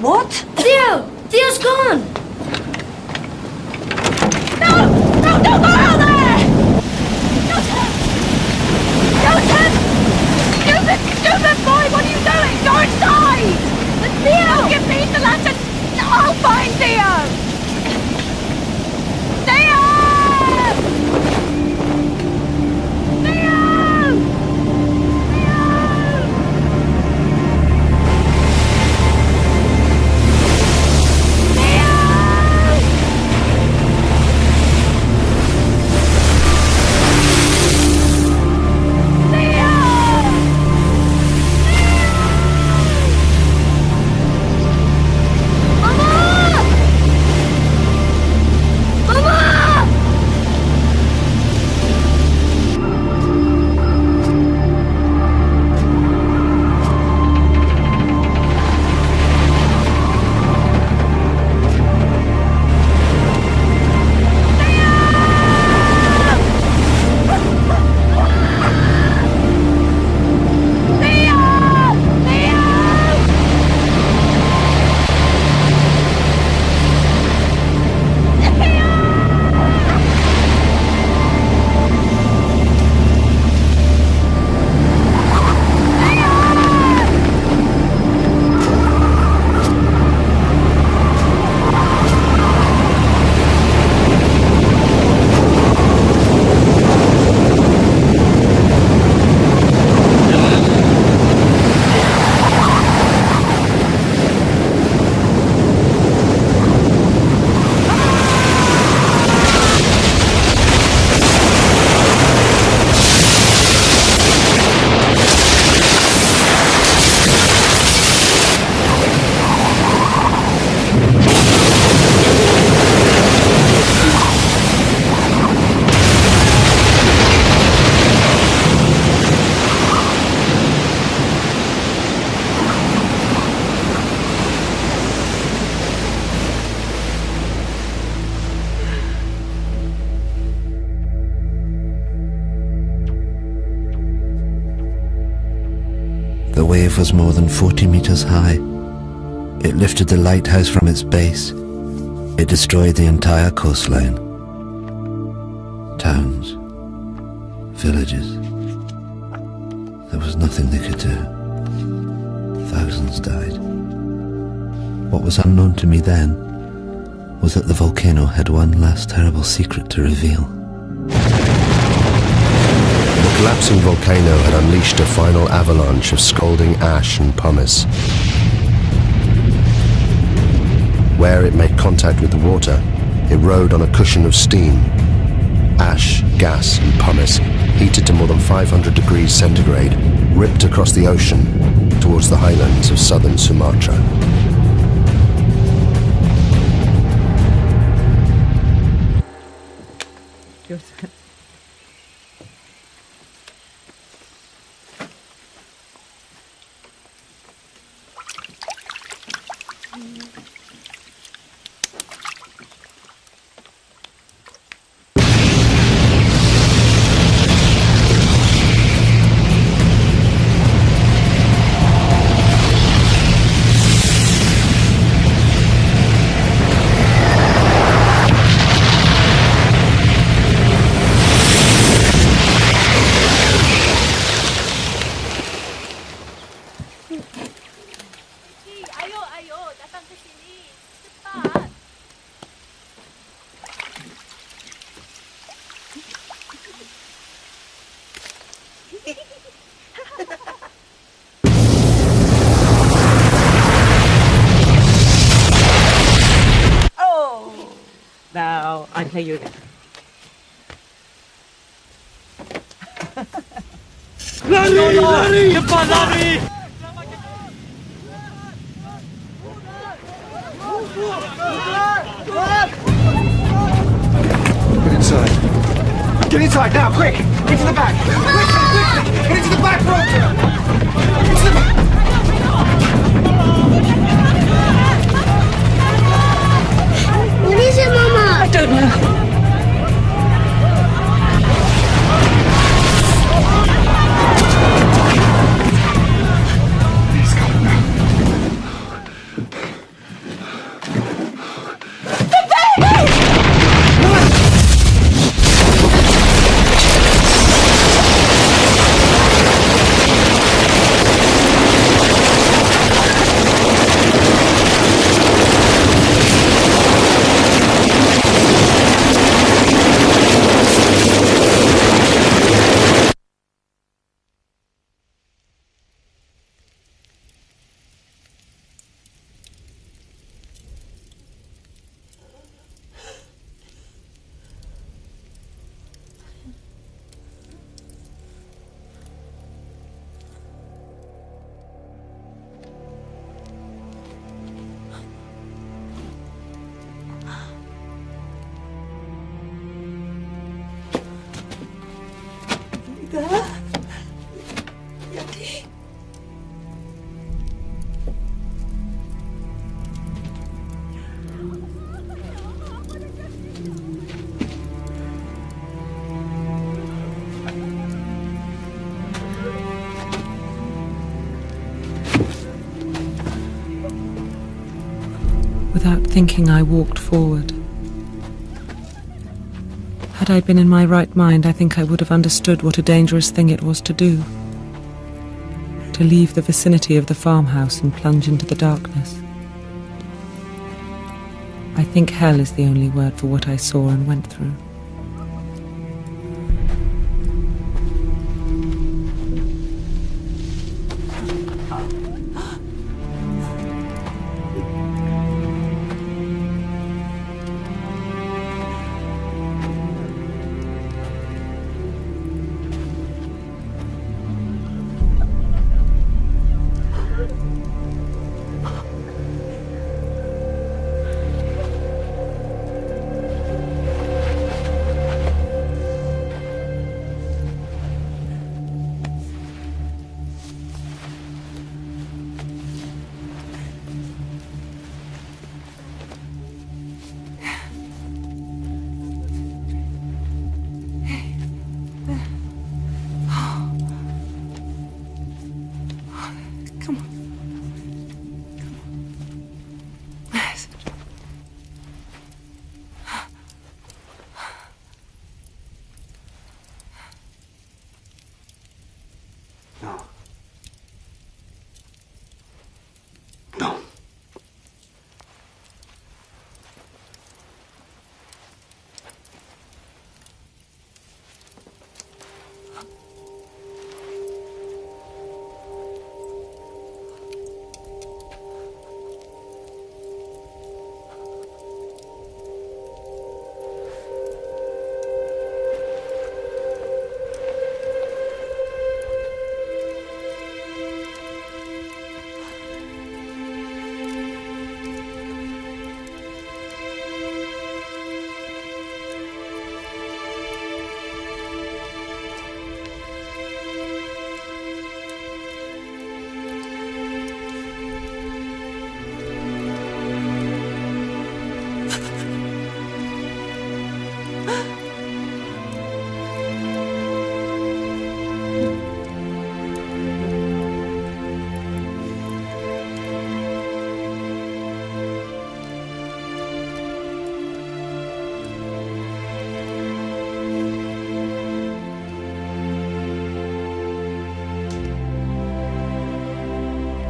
What? Theo! Theo's gone! No! No, don't go out there! Joseph! Joseph! Joseph, boy, what are you doing? Go inside! But Theo! Give me the lantern! I'll find Theo! Theo! The wave was more than 40 meters high. It lifted the lighthouse from its base. It destroyed the entire coastline. Towns, villages. There was nothing they could do. Thousands died. What was unknown to me then was that the volcano had one last terrible secret to reveal. The collapsing volcano had unleashed a final avalanche of scalding ash and pumice. Where it made contact with the water, it rode on a cushion of steam. Ash, gas and pumice, heated to more than 500 degrees centigrade, ripped across the ocean towards the highlands of southern Sumatra. Now, I'll play you again. Lari! Lari! Cepat lari! Get inside. Get inside now, quick! Into the back! Quickly! Get into the back room! Into the back! What is it, Mama? I don't know. He's coming now. Without thinking, I walked forward. Had I been in my right mind, I think I would have understood what a dangerous thing it was to do. To leave the vicinity of the farmhouse and plunge into the darkness. I think hell is the only word for what I saw and went through.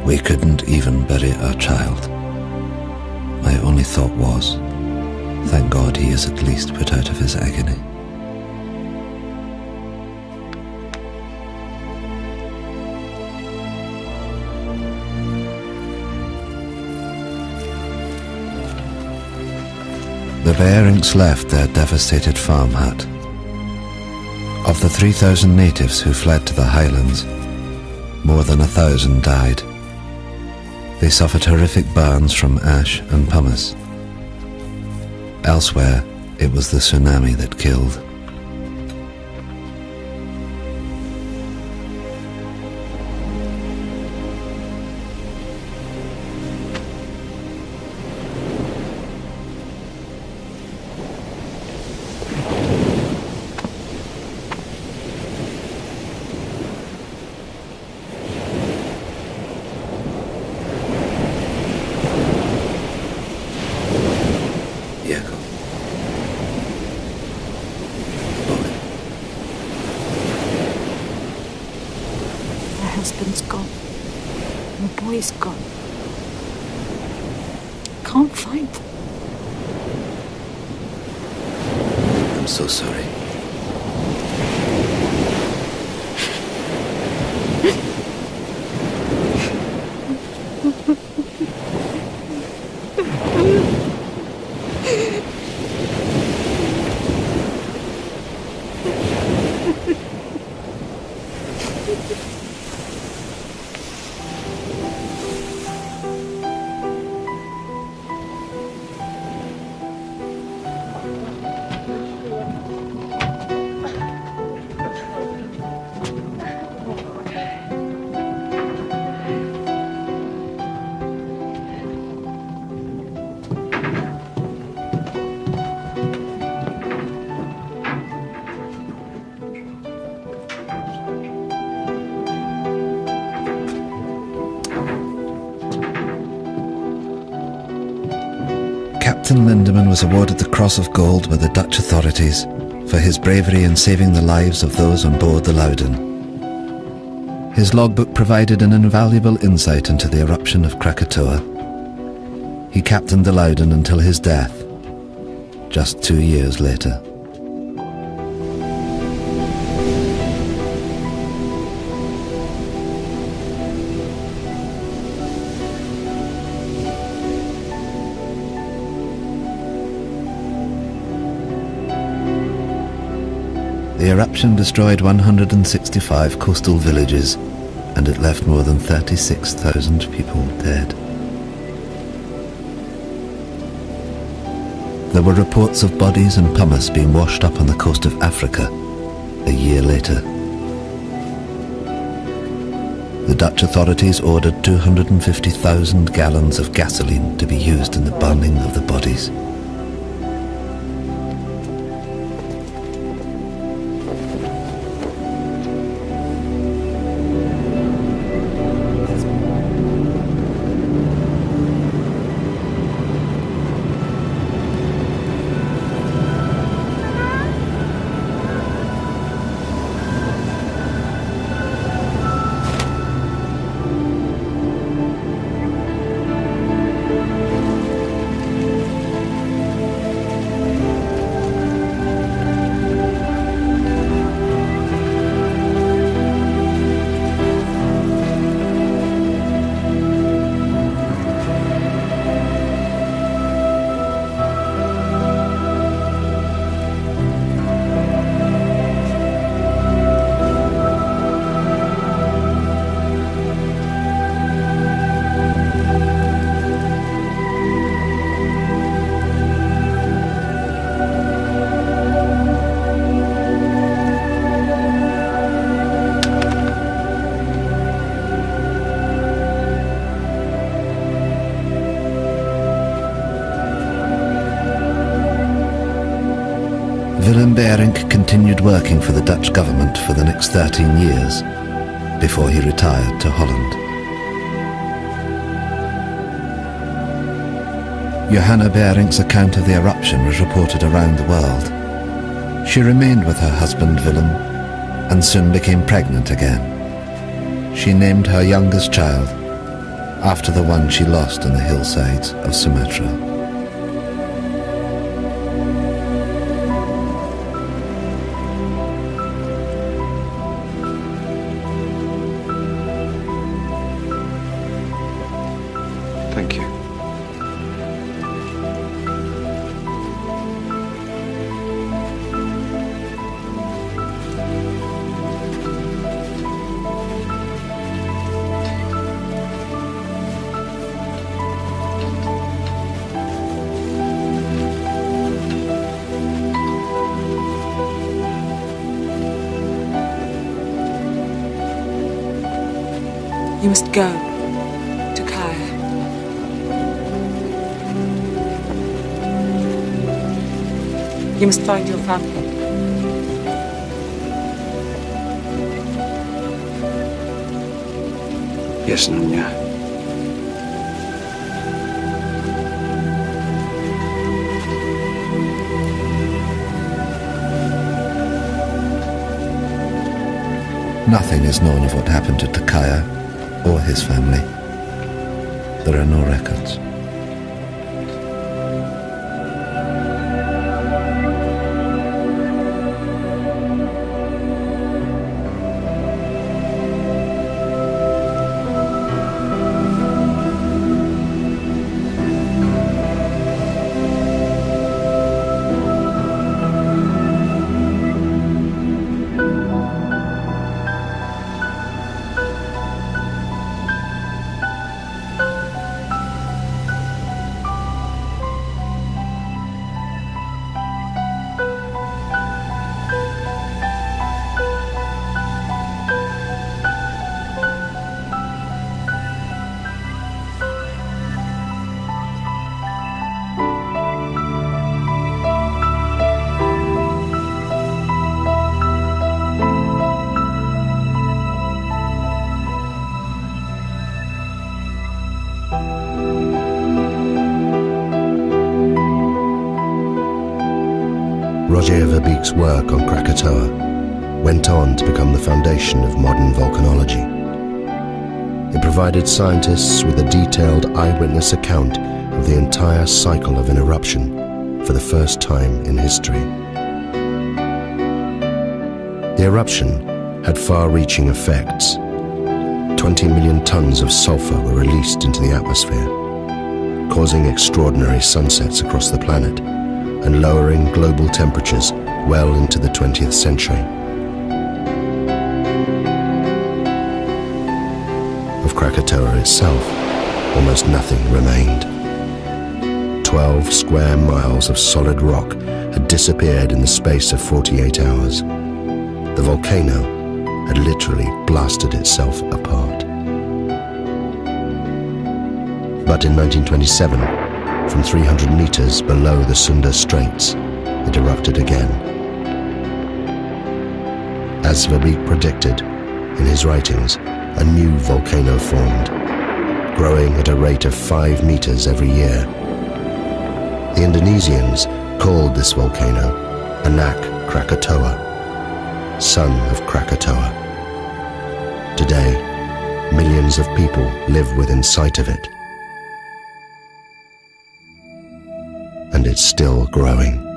We couldn't even bury our child. My only thought was, thank God he is at least put out of his agony. The Bearings left their devastated farm hut. Of the 3,000 natives who fled to the highlands, more than 1,000 died. They suffered horrific burns from ash and pumice. Elsewhere, it was the tsunami that killed. Husband's gone. My boy's gone. Can't find them. I'm so sorry. Captain Lindeman was awarded the Cross of Gold by the Dutch authorities for his bravery in saving the lives of those on board the Loudon. His logbook provided an invaluable insight into the eruption of Krakatoa. He captained the Loudon until his death, just 2 years later. The eruption destroyed 165 coastal villages, and it left more than 36,000 people dead. There were reports of bodies and pumice being washed up on the coast of Africa a year later. The Dutch authorities ordered 250,000 gallons of gasoline to be used in the burning of the bodies. Willem Beirink continued working for the Dutch government for the next 13 years before he retired to Holland. Johanna Beirink's account of the eruption was reported around the world. She remained with her husband Willem and soon became pregnant again. She named her youngest child after the one she lost on the hillsides of Sumatra. Thank you. You must go to Kaya. You must find your family. Yes, Nunya. Nothing is known of what happened to Takaya or his family. There are no records. Roger Verbeek's work on Krakatoa went on to become the foundation of modern volcanology. It provided scientists with a detailed eyewitness account of the entire cycle of an eruption for the first time in history. The eruption had far-reaching effects. 20 million tons of sulfur were released into the atmosphere, causing extraordinary sunsets across the planet and lowering global temperatures well into the 20th century. Of Krakatoa itself, almost nothing remained. 12 square miles of solid rock had disappeared in the space of 48 hours. The volcano had literally blasted itself apart. But in 1927, from 300 meters below the Sunda Straits, it erupted again. As Verbeek predicted in his writings, a new volcano formed, growing at a rate of 5 meters every year. The Indonesians called this volcano Anak Krakatoa, son of Krakatoa. Today, millions of people live within sight of it. And it's still growing.